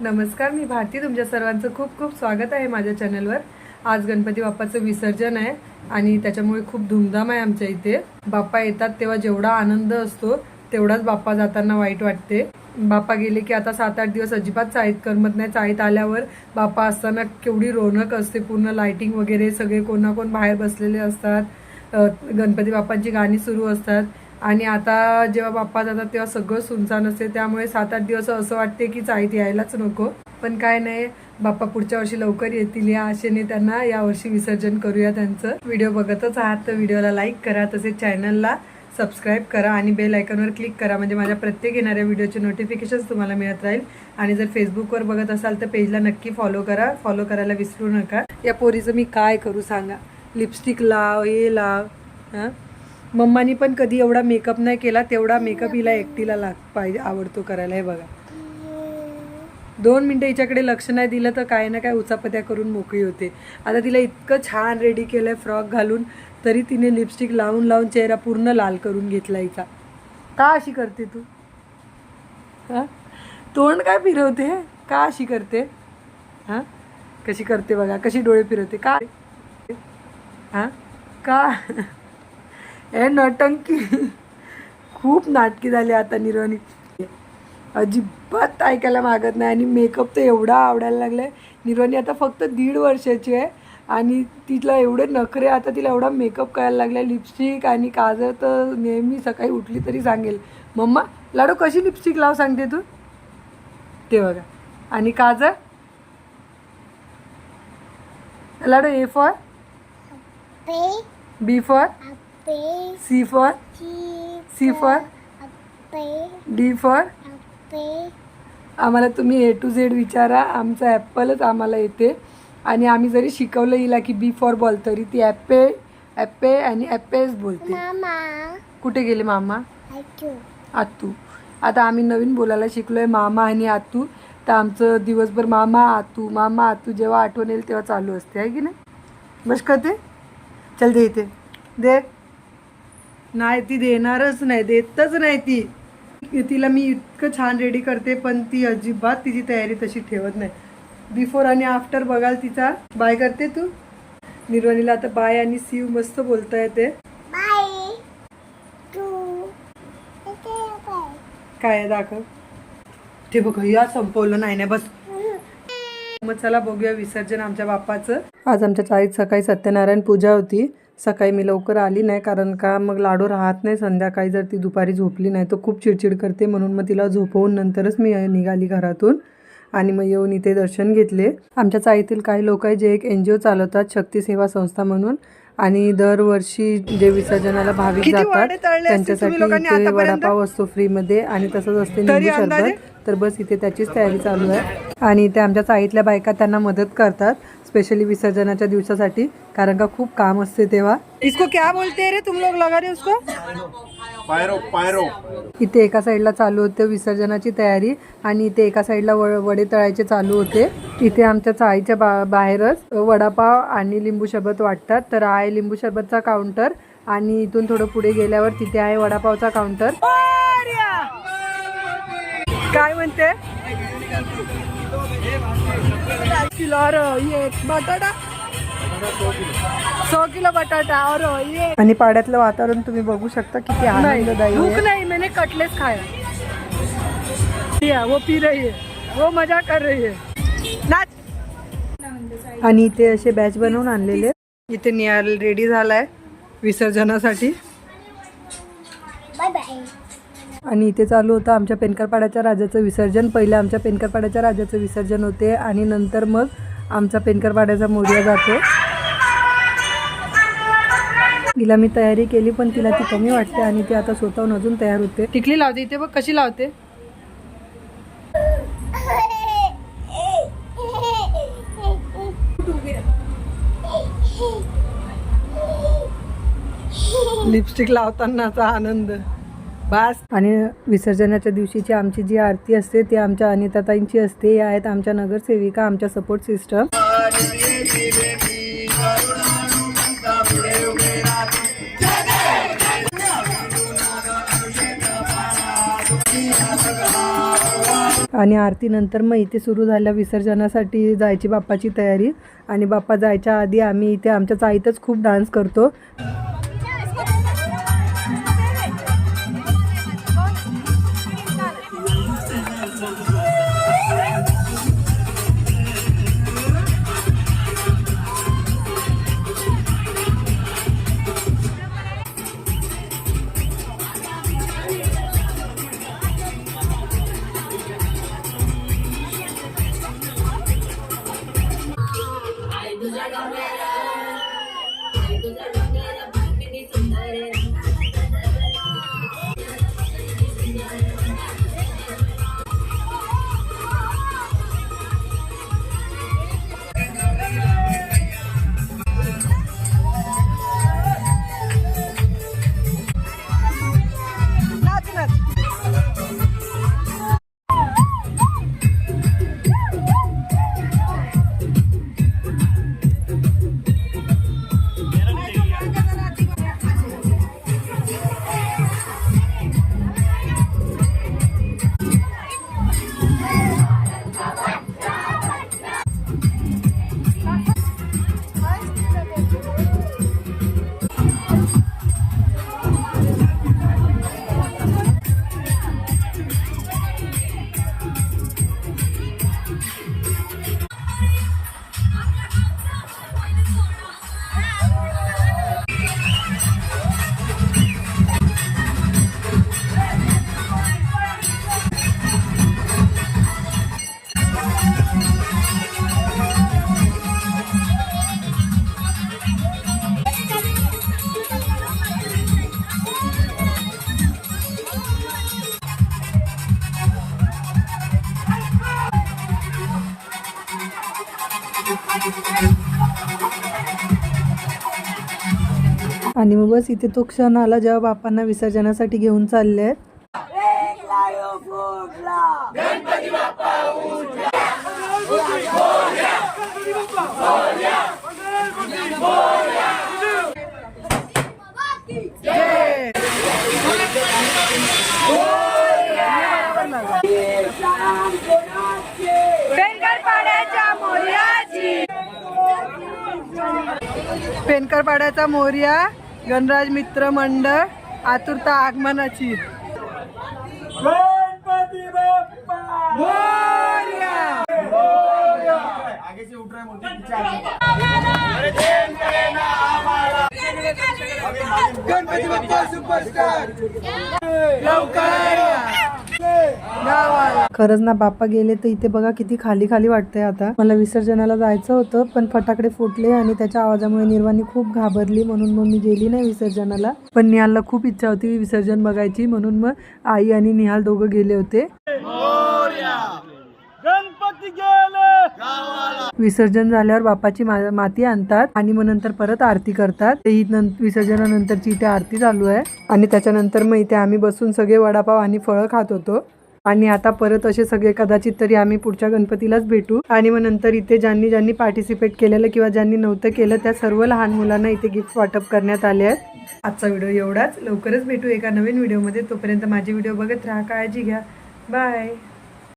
नमस्कार, मी भारती. तुमच्या सर्वांचं खूप खूप स्वागत आहे माझ्या चॅनलवर. आज गणपती बाप्पाचं विसर्जन आहे आणि त्याच्यामुळे खूप धूमधाम आहे आमच्या इथे. बाप्पा येतात तेव्हा जेवढा आनंद असतो तेवढाच बाप्पा जाताना वाईट वाटते. बाप्पा गेले की आता 7-8 दिवस अजिबात चाळीत करमत नाही. चाळीत आल्यावर बाप्पा असताना केवढी रौनक असते, पूर्ण लाइटिंग वगैरे, सगळे कोण ना कोण बाहेर बसलेले असतात, गणपती बाप्पांची गाणी सुरू असतात. आणि आता जेव्हा बाप्पा जातात तेव्हा सगळं सुनसान असते. त्यामुळे 7-8 दिवस असं वाटते की चाळीत यायलाच नको. पण काय नाही, बाप्पा पुढच्या वर्षी लवकर येतील या आशेने त्यांना यावर्षी विसर्जन करूया त्यांचं. व्हिडिओ बघतच आहात तर व्हिडिओला लाईक करा, तसेच चॅनलला सबस्क्राईब करा आणि बेल आयकॉनवर क्लिक करा, म्हणजे माझ्या प्रत्येक येणाऱ्या व्हिडिओचे नोटिफिकेशन्स तुम्हाला मिळत राहील. आणि जर फेसबुकवर बघत असाल तर पेजला नक्की फॉलो करा, फॉलो करायला विसरू नका. या पोरीचं मी काय करू सांगा, लिपस्टिक लाव, हे लाव. हां, मम्मानी पण कधी एवढा मेकअप नाही केला, तेवढा मेकअप हिला एकटीला पाहिजे, आवडतो करायला. हे बघा, 2 मिनटं हिच्याकडे लक्ष नाही दिलं तर काय ना काय उचापत्या करून मोकळी होते. आता तिला इतकं छान रेडी केलंय फ्रॉक घालून, तरी तिने लिपस्टिक लावून लावून चेहरा पूर्ण लाल करून घेतला हिचा. का अशी करते तू? हां, तोंड काय फिरवते? का अशी करते? हां, कशी करते बघा, कशी डोळे फिरवते. का? हां, का? हे नटंकी. खूप नाटकी झाली आता निर्वाणी, अजिबात ऐकायला मागत नाही. आणि मेकअप तर एवढा आवडायला लागलाय. निर्वाणी आता फक्त 1.5 वर्षाची आहे आणि तिला एवढे नखरे, आता तिला एवढा मेकअप करायला लागला. लिपस्टिक आणि काजळ तर नेहमी सकाळी उठली तरी सांगेल, मम्मा लाडू कशी लिपस्टिक लाव सांगते तू, ते बघा. आणि काजळ, लाडू A for B for C for D for. आम्हाला तुम्ही ए टू झेड विचारा, आमचं ॲपलच आम्हाला येते. आणि आम्ही जरी शिकवलं हिला की बी फॉर बॉल, तरी ती ॲप्पे आणि ॲप्पेच बोलते. कुठे गेले मामा? आतू. आता आम्ही नवीन बोलायला शिकलोय, मामा आणि आतू. तर आमचं दिवसभर मामा आतू जेव्हा आठवण येईल तेव्हा चालू असते, आहे की नाही? बस करते, चल दे इथे दे. नाही, ती देणारच नाही, देतच नाही ती. तिला मी इतकं छान रेडी करते पण ती अजिबात तिची तयारी तशी ठेवत नाही. बिफोर आणि आफ्टर बघाल तिचा. बाय करते तू? निर्वाणीला आता बाय आणि सी यू मस्त बोलता येते. काय दाखव ते बघ, या संपवलं नाही ना, बस. मग चला बघूया विसर्जन आमच्या बाप्पाचं. आज आमच्या चाळीत सकाळी सत्यनारायण पूजा होती. सकाळी मी लवकर आली नाही, कारण का मग लाडू राहत नाही संध्याकाळी, जर ती दुपारी झोपली नाही तर खूप चिडचिड करते. म्हणून मग तिला झोपवून नंतरच मी निघाली घरातून आणि मग येऊन इथे दर्शन घेतले. आमच्या चाळीतील काही लोक आहे जे एक NGO चालवतात, शक्ती सेवा संस्था म्हणून. आणि दरवर्षी जे विसर्जनाला भाविक जातात त्यांच्यासाठी इथे वडापाव असतो फ्रीमध्ये आणि तसंच असते लिंबू सरबत. तर बस इथे त्याचीच तयारी चालू आहे. आणि इथे आमच्या चाळीतल्या बायका त्यांना मदत करतात, स्पेशली विसर्जनाच्या दिवसासाठी, कारण का खूप काम असते तेव्हा. इसको क्या बोलते रे तुम लोग लगा रहे उसको? पायरो. इथे एका साईडला चालू होते विसर्जनाची तयारी आणि इथे एका साईडला वडे तळायचे चालू होते. इथे आमच्या चाळीच्या बाहेरच वडापाव आणि लिंबू सरबत वाटतात. तर आहे लिंबू सरबतचा काउंटर आणि इथून थोडं पुढे गेल्यावर तिथे आहे वडापावचा काउंटर. काय म्हणते? किलो और ये बटाटा 100 किलो बटाटा और ये. आणि पाड्यातलं वातावरण तुम्ही बघू शकता किती आनंददायी आहे. भूख नहीं, मैंने कटलेट्स खाया. वो पी रही है, वो मजा कर रही है, नाच. आणि इथे असे बॅच बनवून आणलेले. इथे निहाल रेडी झालाय विसर्जनासाठी. Bye bye. आणि इथे चालू होतं आमच्या पेनकरपाड्याच्या राजाचं विसर्जन. पहिले आमच्या पेनकरपाड्याच्या राजाचं विसर्जन होते आणि नंतर मग आमचा पेनकरपाड्याचा मोर्या जातो. तिला मी तयारी केली पण तिला ती कमी वाटते आणि ती आता स्वतःहून अजून तयार होते. टिकली लावते इथे बघ कशी लावते. लिपस्टिक लावतानाचा आनंद बस. आणि विसर्जनाच्या दिवशीची आमची जी आरती असते ती आमच्या अनिताताईंची असते. या आहेत आमच्या नगरसेविका, आमच्या सपोर्ट सिस्टम. आणि आरतीनंतर मग इथे सुरू झाल्या विसर्जनासाठी जायची बाप्पाची तयारी. आणि बाप्पा जायच्या आधी आम्ही इथे आमच्या चाळीतच खूप डान्स करतो. आणि मग बस इथे तो क्षण आला जेव्हा बाप्पांना विसर्जनासाठी घेऊन चालले आहेत. पेनकरपाड्याचा मोरया गणराज मित्र मंडळ आतुरता आगमनाची. गणपती बाप्पा मोरया. आगे से उठ रहा है मोदी गणपती बाप्पा सुपरस्टार लवकर या. खरंच ना बाप्पा गेले तर इथे बघा किती खाली खाली वाटतंय. आता मला विसर्जनाला जायचं होतं पण फटाकडे फुटले आणि त्याच्या आवाजामुळे निर्वाणी खूप घाबरली म्हणून मग मी गेली नाही विसर्जनाला. पण निहालला खूप इच्छा होती विसर्जन बघायची म्हणून मग आई आणि निहाल दोघं गेले होते. विसर्जन झाल्यावर बाप्पाची माती आणतात आणि मग नंतर परत आरती करतात. ते विसर्जनानंतरची इथे आरती चालू आहे आणि त्याच्यानंतर मग इथे आम्ही बसून सगळे वडापाव आणि फळं खात होतो. आणि आता परत असे सगळे कदाचित तरी आम्ही पुढच्या गणपतीलाच भेटू. आणि मग नंतर इथे ज्यांनी ज्यांनी पार्टिसिपेट केलेलं किंवा ज्यांनी नव्हतं केलं त्या सर्व लहान मुलांना इथे गिफ्ट वाटप करण्यात आले आहेत. आजचा व्हिडिओ एवढाच. लवकरच भेटू एका नवीन व्हिडिओमध्ये. तोपर्यंत माझे व्हिडिओ बघत राहा. काळजी घ्या. बाय.